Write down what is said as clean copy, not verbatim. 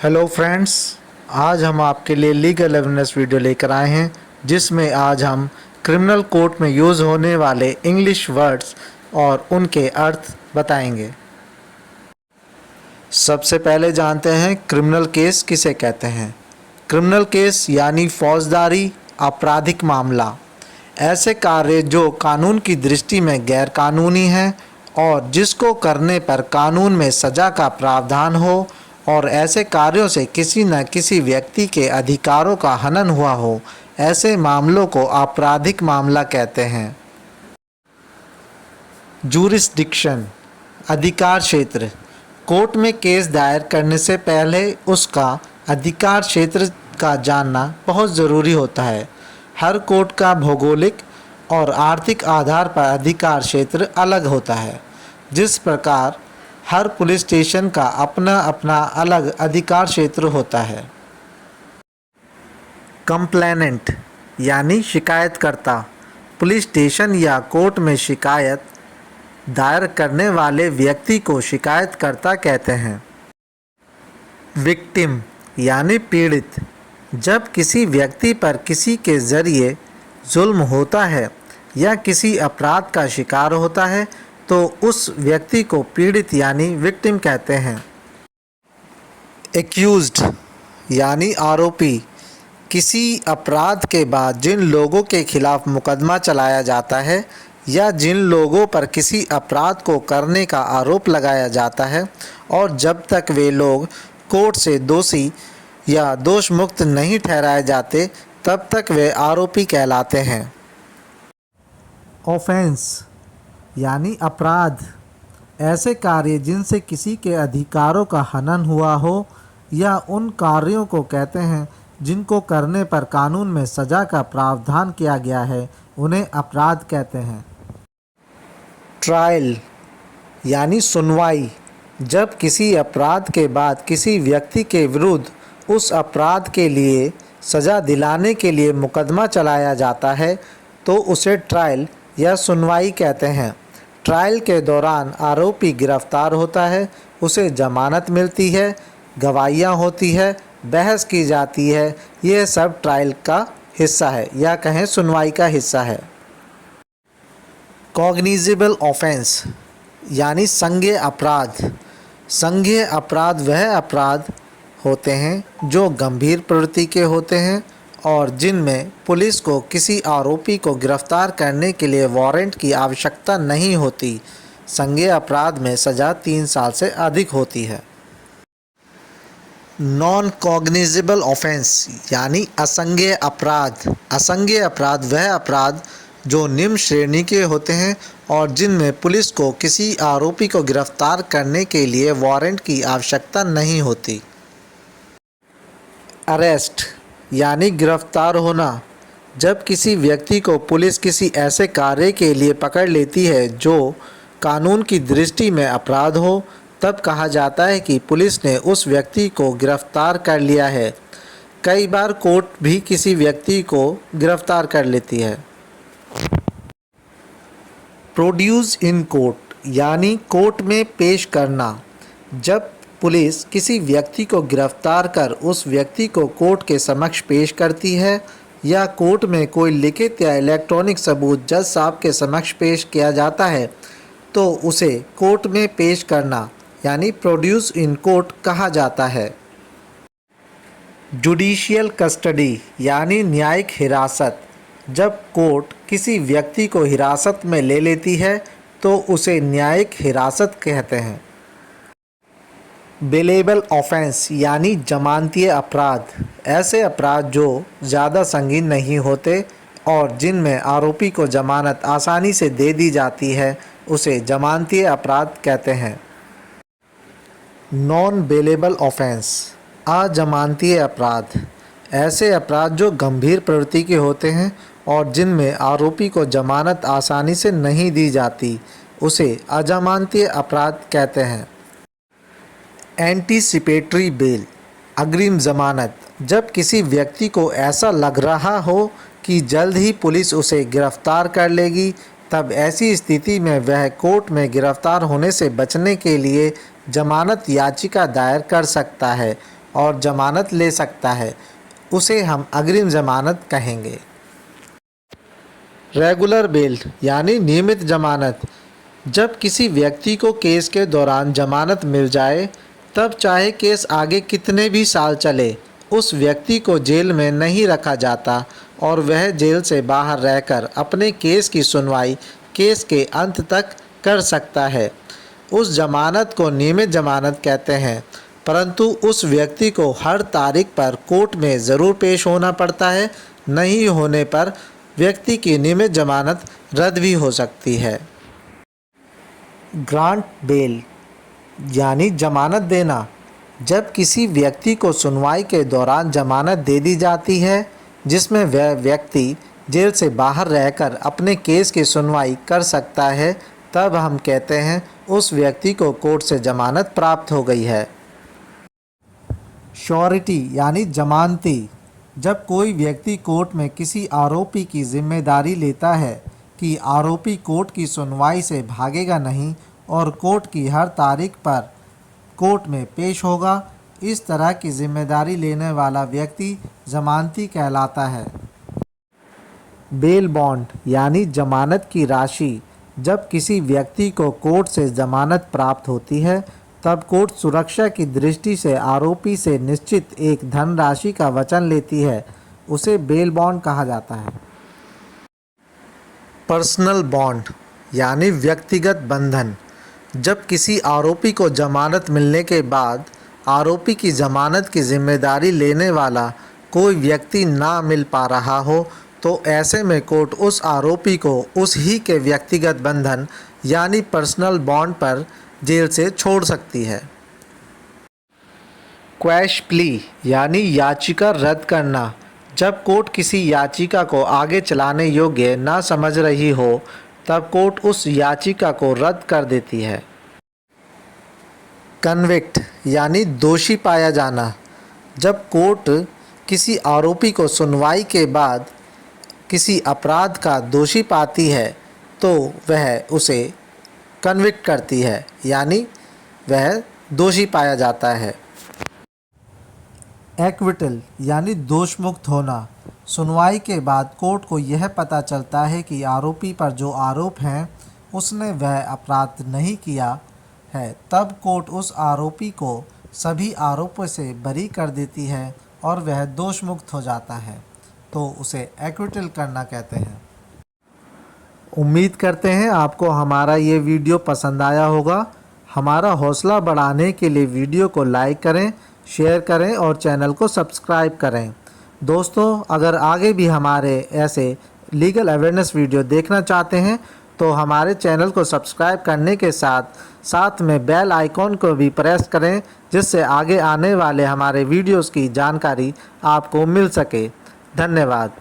Hello friends, आज हम आपके लिए लीगल अवेयरनेस वीडियो लेकर आए हैं जिसमें आज हम क्रिमिनल कोर्ट में यूज़ होने वाले इंग्लिश वर्ड्स और उनके अर्थ बताएंगे। सबसे पहले जानते हैं क्रिमिनल केस किसे कहते हैं। क्रिमिनल केस यानी फौजदारी आपराधिक मामला, ऐसे कार्य जो कानून की दृष्टि में गैरकानूनी हैं और जिसको करने पर कानून में सज़ा का प्रावधान हो और ऐसे कार्यों से किसी न किसी व्यक्ति के अधिकारों का हनन हुआ हो, ऐसे मामलों को आपराधिक मामला कहते हैं। जूरिसडिक्शन, अधिकार क्षेत्र। कोर्ट में केस दायर करने से पहले उसका अधिकार क्षेत्र का जानना बहुत ज़रूरी होता है। हर कोर्ट का भौगोलिक और आर्थिक आधार पर अधिकार क्षेत्र अलग होता है। जिस प्रकार हर पुलिस स्टेशन का अपना अपना अलग अधिकार क्षेत्र होता है। कंप्लेनेंट यानी शिकायतकर्ता, पुलिस स्टेशन या कोर्ट में शिकायत दायर करने वाले व्यक्ति को शिकायतकर्ता कहते हैं। विक्टिम यानी पीड़ित, जब किसी व्यक्ति पर किसी के ज़रिए जुल्म होता है या किसी अपराध का शिकार होता है तो उस व्यक्ति को पीड़ित यानी विक्टिम कहते हैं। एक्यूज्ड यानी आरोपी, किसी अपराध के बाद जिन लोगों के खिलाफ मुकदमा चलाया जाता है या जिन लोगों पर किसी अपराध को करने का आरोप लगाया जाता है और जब तक वे लोग कोर्ट से दोषी या दोष मुक्त नहीं ठहराए जाते तब तक वे आरोपी कहलाते हैं। ऑफेंस यानी अपराध, ऐसे कार्य जिनसे किसी के अधिकारों का हनन हुआ हो या उन कार्यों को कहते हैं जिनको करने पर कानून में सज़ा का प्रावधान किया गया है, उन्हें अपराध कहते हैं। ट्रायल यानी सुनवाई, जब किसी अपराध के बाद किसी व्यक्ति के विरुद्ध उस अपराध के लिए सज़ा दिलाने के लिए मुकदमा चलाया जाता है तो उसे ट्रायल या सुनवाई कहते हैं। ट्रायल के दौरान आरोपी गिरफ्तार होता है, उसे जमानत मिलती है, गवाहियाँ होती है, बहस की जाती है, यह सब ट्रायल का हिस्सा है या कहें सुनवाई का हिस्सा है। कॉग्निजेबल ऑफेंस यानी संज्ञेय अपराध, संज्ञेय अपराध वह अपराध होते हैं जो गंभीर प्रवृत्ति के होते हैं और जिनमें पुलिस को किसी आरोपी को गिरफ्तार करने के लिए वारंट की आवश्यकता नहीं होती। संज्ञेय अपराध में सज़ा 3 साल से अधिक होती है। नॉन कॉग्निजेबल ऑफेंस यानी असंज्ञेय अपराध, असंज्ञेय अपराध वह अपराध जो निम्न श्रेणी के होते हैं और जिनमें पुलिस को किसी आरोपी को गिरफ्तार करने के लिए वारंट की आवश्यकता नहीं होती। अरेस्ट यानी गिरफ्तार होना, जब किसी व्यक्ति को पुलिस किसी ऐसे कार्य के लिए पकड़ लेती है जो कानून की दृष्टि में अपराध हो, तब कहा जाता है कि पुलिस ने उस व्यक्ति को गिरफ्तार कर लिया है। कई बार कोर्ट भी किसी व्यक्ति को गिरफ्तार कर लेती है। प्रोड्यूस इन कोर्ट यानी कोर्ट में पेश करना, जब पुलिस किसी व्यक्ति को गिरफ्तार कर उस व्यक्ति को कोर्ट के समक्ष पेश करती है या कोर्ट में कोई लिखित या इलेक्ट्रॉनिक सबूत जज साहब के समक्ष पेश किया जाता है तो उसे कोर्ट में पेश करना यानी प्रोड्यूस इन कोर्ट कहा जाता है। जुडिशियल कस्टडी यानी न्यायिक हिरासत, जब कोर्ट किसी व्यक्ति को हिरासत में ले लेती है तो उसे न्यायिक हिरासत कहते हैं। बेलेबल ऑफेंस यानी जमानतीय अपराध, ऐसे अपराध जो ज़्यादा संगीन नहीं होते और जिनमें आरोपी को जमानत आसानी से दे दी जाती है, उसे जमानतीय अपराध कहते हैं। नॉन बेलेबल ऑफेंस, अजमानतीय अपराध, ऐसे अपराध जो गंभीर प्रवृत्ति के होते हैं और जिनमें आरोपी को जमानत आसानी से नहीं दी जाती, उसे अजमानतीय अपराध कहते हैं। एंटीसिपेटरी बेल, अग्रिम जमानत, जब किसी व्यक्ति को ऐसा लग रहा हो कि जल्द ही पुलिस उसे गिरफ्तार कर लेगी, तब ऐसी स्थिति में वह कोर्ट में गिरफ्तार होने से बचने के लिए जमानत याचिका दायर कर सकता है और जमानत ले सकता है, उसे हम अग्रिम जमानत कहेंगे। रेगुलर बेल यानी नियमित जमानत। जब किसी व्यक्ति को केस के दौरान जमानत मिल जाए, तब चाहे केस आगे कितने भी साल चले, उस व्यक्ति को जेल में नहीं रखा जाता और वह जेल से बाहर रहकर अपने केस की सुनवाई केस के अंत तक कर सकता है। उस जमानत को नियमित जमानत कहते हैं, परंतु उस व्यक्ति को हर तारीख पर कोर्ट में ज़रूर पेश होना पड़ता है। नहीं होने पर व्यक्ति की नियमित जमानत रद्द भी हो सकती है। ग्रांट बेल यानी जमानत देना। जब किसी व्यक्ति को सुनवाई के दौरान जमानत दे दी जाती है, जिसमें वह व्यक्ति जेल से बाहर रहकर अपने केस की सुनवाई कर सकता है, तब हम कहते हैं उस व्यक्ति को कोर्ट से जमानत प्राप्त हो गई है। श्योरिटी यानी जमानती। जब कोई व्यक्ति कोर्ट में किसी आरोपी की जिम्मेदारी लेता है कि आरोपी कोर्ट की सुनवाई से भागेगा नहीं और कोर्ट की हर तारीख पर कोर्ट में पेश होगा, इस तरह की जिम्मेदारी लेने वाला व्यक्ति जमानती कहलाता है। बेल बॉन्ड यानी जमानत की राशि। जब किसी व्यक्ति को कोर्ट से जमानत प्राप्त होती है, तब कोर्ट सुरक्षा की दृष्टि से आरोपी से निश्चित एक धनराशि का वचन लेती है, उसे बेल बॉन्ड कहा जाता है। पर्सनल बॉन्ड यानी व्यक्तिगत बंधन। जब किसी आरोपी को जमानत मिलने के बाद आरोपी की जमानत की जिम्मेदारी लेने वाला कोई व्यक्ति ना मिल पा रहा हो, तो ऐसे में कोर्ट उस आरोपी को उस ही के व्यक्तिगत बंधन यानी पर्सनल बॉन्ड पर जेल से छोड़ सकती है। क्वैश प्ली यानी याचिका रद्द करना। जब कोर्ट किसी याचिका को आगे चलाने योग्य ना समझ रही हो, तब कोर्ट उस याचिका को रद्द कर देती है। कन्विक्ट यानी दोषी पाया जाना। जब कोर्ट किसी आरोपी को सुनवाई के बाद किसी अपराध का दोषी पाती है, तो वह उसे कन्विक्ट करती है, यानी वह दोषी पाया जाता है। एक्विटल यानी दोष मुक्त होना। सुनवाई के बाद कोर्ट को यह पता चलता है कि आरोपी पर जो आरोप हैं उसने वह अपराध नहीं किया है, तब कोर्ट उस आरोपी को सभी आरोपों से बरी कर देती है और वह दोष मुक्त हो जाता है, तो उसे एक्विटल करना कहते हैं। उम्मीद करते हैं आपको हमारा ये वीडियो पसंद आया होगा। हमारा हौसला बढ़ाने के लिए वीडियो को लाइक करें, शेयर करें और चैनल को सब्सक्राइब करें। दोस्तों, अगर आगे भी हमारे ऐसे लीगल अवेयरनेस वीडियो देखना चाहते हैं तो हमारे चैनल को सब्सक्राइब करने के साथ में बेल आइकॉन को भी प्रेस करें, जिससे आगे आने वाले हमारे वीडियोस की जानकारी आपको मिल सके। धन्यवाद।